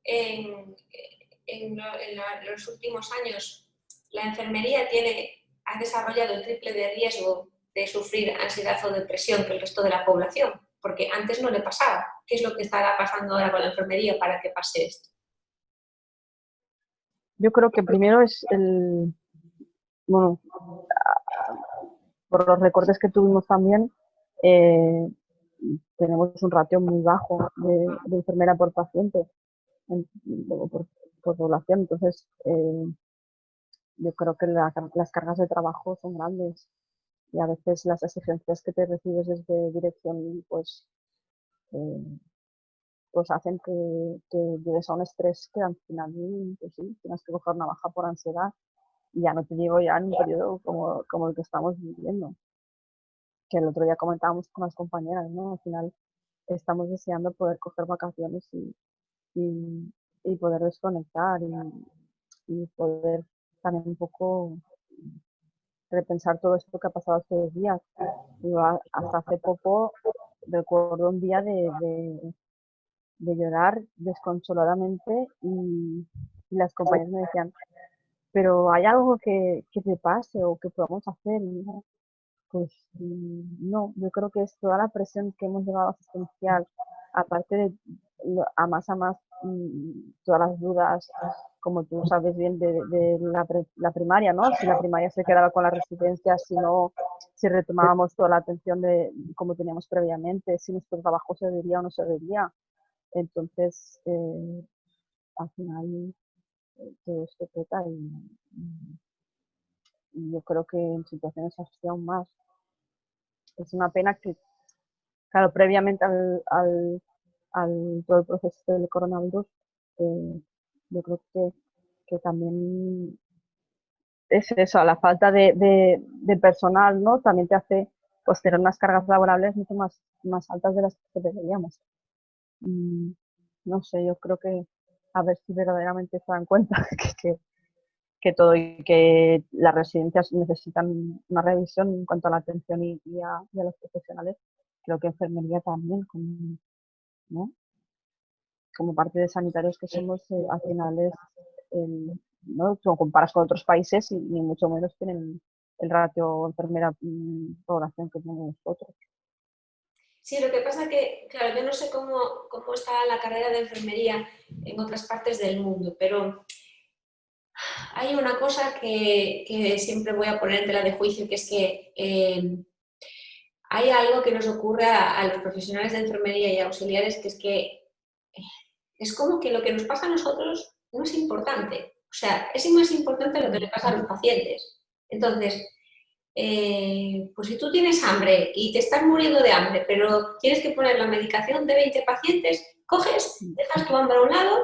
en los últimos años la enfermería ha desarrollado el triple de riesgo de sufrir ansiedad o depresión que el resto de la población, porque antes no le pasaba. ¿Qué es lo que estará pasando ahora con la enfermería para que pase esto? Yo creo que primero es bueno, por los recortes que tuvimos también, tenemos un ratio muy bajo de enfermera por paciente, por población. Entonces, yo creo que las cargas de trabajo son grandes y a veces las exigencias que te recibes desde dirección pues hacen que llegues a un estrés que al final pues sí, tienes que coger una baja por ansiedad. Y ya no te digo ya en un periodo como el que estamos viviendo, que el otro día comentábamos con las compañeras, ¿no? Al final estamos deseando poder coger vacaciones y poder desconectar y poder también un poco repensar todo esto que ha pasado estos días. Hasta hace poco recuerdo un día de llorar desconsoladamente y las compañeras me decían, pero ¿hay algo que te pase o que podamos hacer? Y yo, pues no, yo creo que es toda la presión que hemos llevado asistencial, aparte de a más todas las dudas, como tú sabes bien, de la primaria, ¿no? Si la primaria se quedaba con la residencia, si no, si retomábamos toda la atención de como teníamos previamente, si nuestro trabajo se vería o no se vería. Entonces, al final, todo esto peta y yo creo que en situaciones así aún más. Es una pena que, claro, previamente al todo el proceso del coronavirus, yo creo que también es eso, a la falta de personal, ¿no? También te hace pues tener unas cargas laborables mucho más altas de las que deberíamos. No sé, yo creo que a ver si verdaderamente se dan cuenta que todo y que las residencias necesitan una revisión en cuanto a la atención y a los profesionales, creo que enfermería también, ¿no? Como parte de sanitarios que somos, al final es, ¿no? Lo comparas con otros países y ni mucho menos tienen el ratio enfermera-población que tenemos nosotros. Sí, lo que pasa que, claro, yo no sé cómo está la carrera de enfermería en otras partes del mundo, pero hay una cosa que siempre voy a poner en tela de juicio, que es que hay algo que nos ocurre a los profesionales de enfermería y auxiliares, que es como que lo que nos pasa a nosotros no es importante. O sea, es más importante lo que le pasa a los pacientes. Entonces, pues si tú tienes hambre y te estás muriendo de hambre, pero tienes que poner la medicación de 20 pacientes, coges, dejas tu hambre a un lado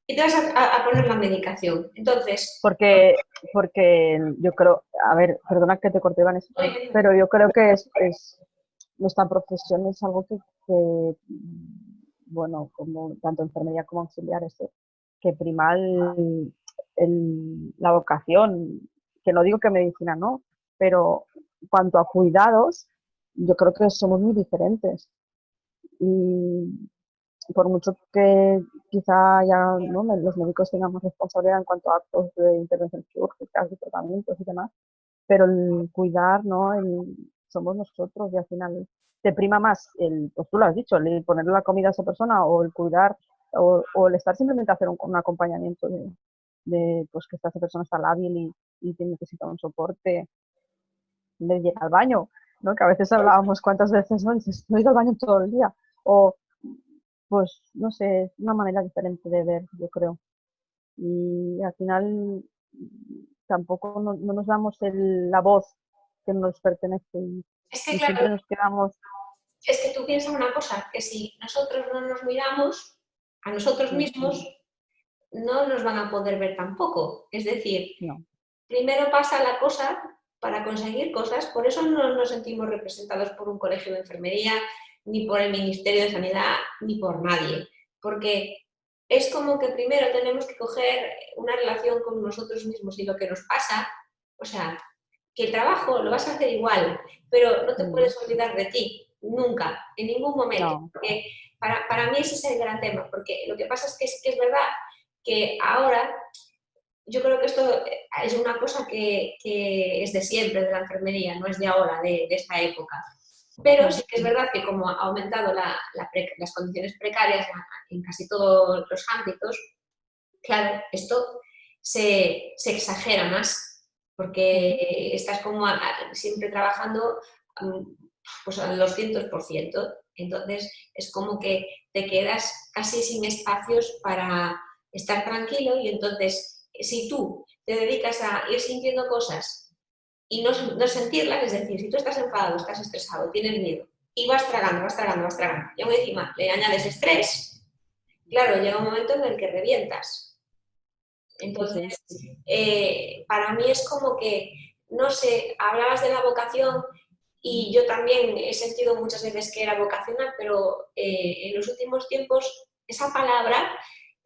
y te vas a poner la medicación. Entonces... Porque yo creo, a ver, perdona que te corté, Vanessa, pero yo creo que nuestra profesión es algo que bueno, como tanto enfermería como auxiliares, que prima la vocación, que no digo que medicina no, pero cuanto a cuidados, yo creo que somos muy diferentes. Y por mucho que quizá ya ¿no? los médicos tengamos responsabilidad en cuanto a actos de intervención quirúrgica, de tratamientos y demás, pero el cuidar, ¿no? Somos nosotros y al final te prima más pues tú lo has dicho, el ponerle la comida a esa persona o el cuidar o el estar simplemente a hacer un acompañamiento de pues que esta persona está lábil y necesita un soporte, de ir al baño, ¿no? Que a veces hablábamos cuántas veces, ¿no? Dices, no he ido al baño todo el día. O, pues, no sé, es una manera diferente de ver, yo creo. Y al final tampoco no nos damos la voz que nos pertenece y claro, siempre nos quedamos... Es que tú piensas una cosa, que si nosotros no nos miramos a nosotros mismos, no nos van a poder ver tampoco. Es decir, primero pasa la cosa para conseguir cosas, por eso no nos sentimos representados por un colegio de enfermería, ni por el Ministerio de Sanidad, ni por nadie. Porque es como que primero tenemos que coger una relación con nosotros mismos y lo que nos pasa, o sea, que el trabajo lo vas a hacer igual, pero no te puedes olvidar de ti. nunca, en ningún momento. No. Porque para mí ese es el gran tema, porque lo que pasa es que sí que es verdad que ahora, yo creo que esto es una cosa que es de siempre de la enfermería, no es de ahora, de esta época. Pero sí que es verdad que como ha aumentado las condiciones precarias en casi todos los ámbitos, claro, esto se exagera más, porque estás como siempre trabajando pues al 200%. Entonces es como que te quedas casi sin espacios para estar tranquilo y entonces si tú te dedicas a ir sintiendo cosas y no sentirlas, es decir, si tú estás enfadado, estás estresado, tienes miedo y vas tragando, vas tragando, vas tragando, y aún encima le añades estrés, claro, llega un momento en el que revientas. Entonces, para mí es como que, no sé, hablabas de la vocación y yo también he sentido muchas veces que era vocacional, pero en los últimos tiempos esa palabra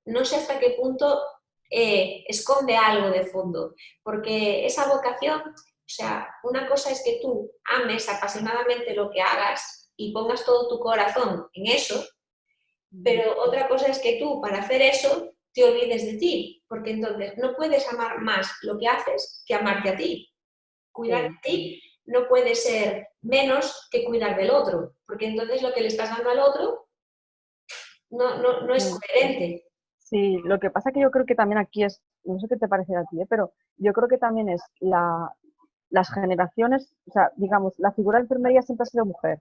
no sé hasta qué punto esconde algo de fondo, porque esa vocación, o sea, una cosa es que tú ames apasionadamente lo que hagas y pongas todo tu corazón en eso, pero otra cosa es que tú, para hacer eso, te olvides de ti, porque entonces no puedes amar más lo que haces que amarte a ti. Cuidar de ti no puede ser menos que cuidar del otro, porque entonces lo que le estás dando al otro no es coherente. Sí, lo que pasa que yo creo que también aquí es, no sé qué te parecerá a ti, pero yo creo que también es las generaciones, o sea, digamos, la figura de enfermería siempre ha sido mujer,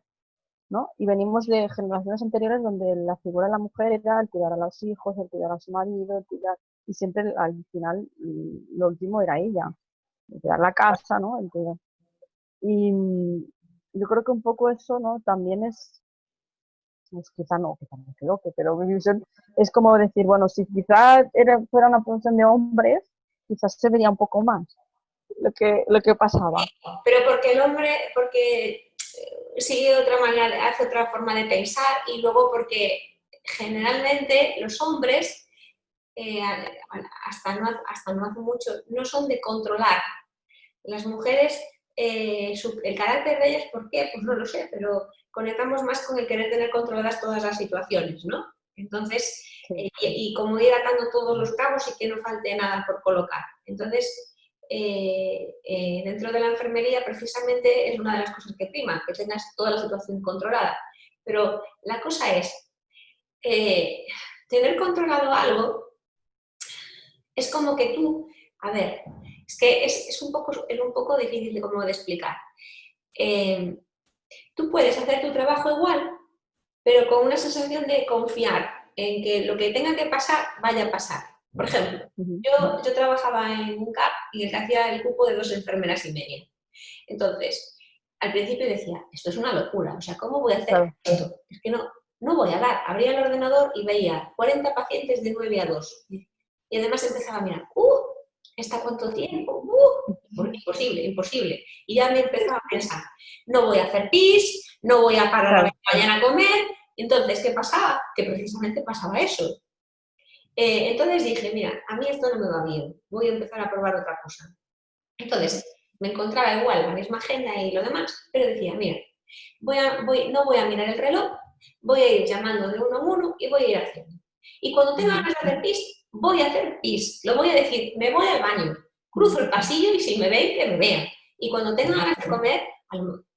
¿no? Y venimos de generaciones anteriores donde la figura de la mujer era el cuidar a los hijos, el cuidar a su marido, el cuidar, y siempre al final lo último era ella, el cuidar la casa, ¿no? El cuidar. Y yo creo que un poco eso, ¿no? También es quizá no, quizá me equivoque, pero mi visión es como decir, bueno, si quizá fuera una profesión de hombres, quizás se vería un poco más lo que pasaba. Pero porque el hombre, porque sigue otra manera, hace otra forma de pensar y luego porque generalmente los hombres, eh, hasta no hace mucho, no son de controlar. Las mujeres, el carácter de ellas, ¿por qué? Pues no lo sé, pero conectamos más con el querer tener controladas todas las situaciones, ¿no? Entonces, Sí. y como ir atando todos los cabos y que no falte nada por colocar. Entonces, dentro de la enfermería precisamente es una de las cosas que prima, que tengas toda la situación controlada. Pero la cosa es, tener controlado algo es como que tú, a ver, es que es un poco difícil de cómo de explicar. Tú puedes hacer tu trabajo igual, pero con una sensación de confiar en que lo que tenga que pasar, vaya a pasar. Por ejemplo, yo trabajaba en un CAP y el que hacía el cupo de 2 enfermeras y media. Entonces, al principio decía, esto es una locura, o sea, ¿cómo voy a hacer Claro. esto? Es que no voy a dar. Abría el ordenador y veía 40 pacientes de 9 a 2. Y además empezaba a mirar, ¿está cuánto tiempo? Imposible, imposible. Y ya me empezaba a pensar, no voy a hacer pis, no voy a parar a mañana a comer. Entonces, ¿qué pasaba? Que precisamente pasaba eso. Entonces dije, mira, a mí esto no me va bien, voy a empezar a probar otra cosa. Entonces, me encontraba igual la misma agenda y lo demás, pero decía, mira, no voy a mirar el reloj, voy a ir llamando de uno en uno y voy a ir haciendo. Y cuando tenga ganas de hacer pis, voy a hacer pis. Lo voy a decir, me voy al baño, cruzo el pasillo y si me ven, que me vean. Y cuando tenga ganas de comer,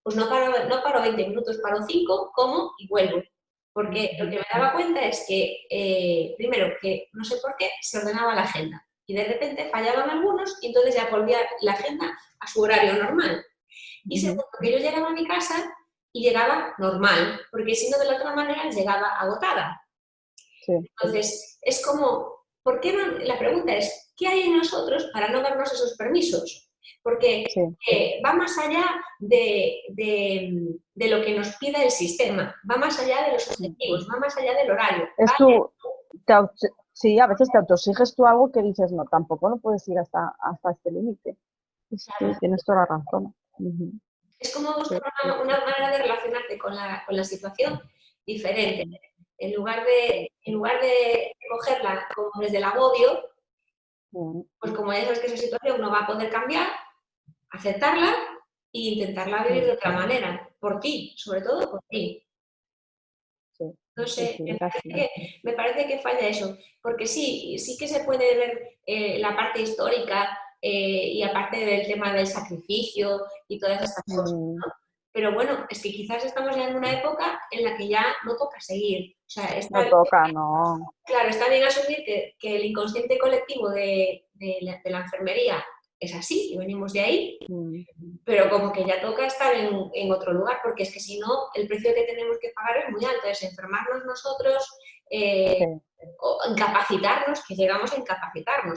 pues no paro 20 minutos, paro 5, como y vuelvo. Porque lo que me daba cuenta es que, primero, que no sé por qué, se ordenaba la agenda. Y de repente fallaban algunos y entonces ya volvía la agenda a su horario normal. Y segundo, que yo llegaba a mi casa y llegaba normal, porque si no, de la otra manera llegaba agotada. Sí. Entonces, es como, ¿por qué no? La pregunta es, ¿qué hay en nosotros para no darnos esos permisos? Porque va más allá de lo que nos pide el sistema, va más allá de los objetivos, va más allá del horario. Es sí, a veces te autoexiges tú algo que dices, no, tampoco no puedes ir hasta este límite. Sí, tienes toda la razón. Es como buscar una manera de relacionarte con la situación diferente. En lugar de cogerla como desde el agobio, pues como ya sabes que esa situación no va a poder cambiar, aceptarla intentarla vivir de otra manera, por ti, sobre todo por ti. Sí, No sí, sé, sí, es así. me parece que falla eso, porque sí, sí que se puede ver la parte histórica y aparte del tema del sacrificio y todas estas cosas, Mm, ¿no? Pero bueno, es que quizás estamos ya en una época en la que ya no toca seguir. O sea, no toca, no. claro, está bien asumir que el inconsciente colectivo de la enfermería es así y venimos de ahí, Mm, pero como que ya toca estar en otro lugar, porque es que si no, el precio que tenemos que pagar es muy alto, es enfermarnos nosotros, sí. o incapacitarnos, que llegamos a incapacitarnos.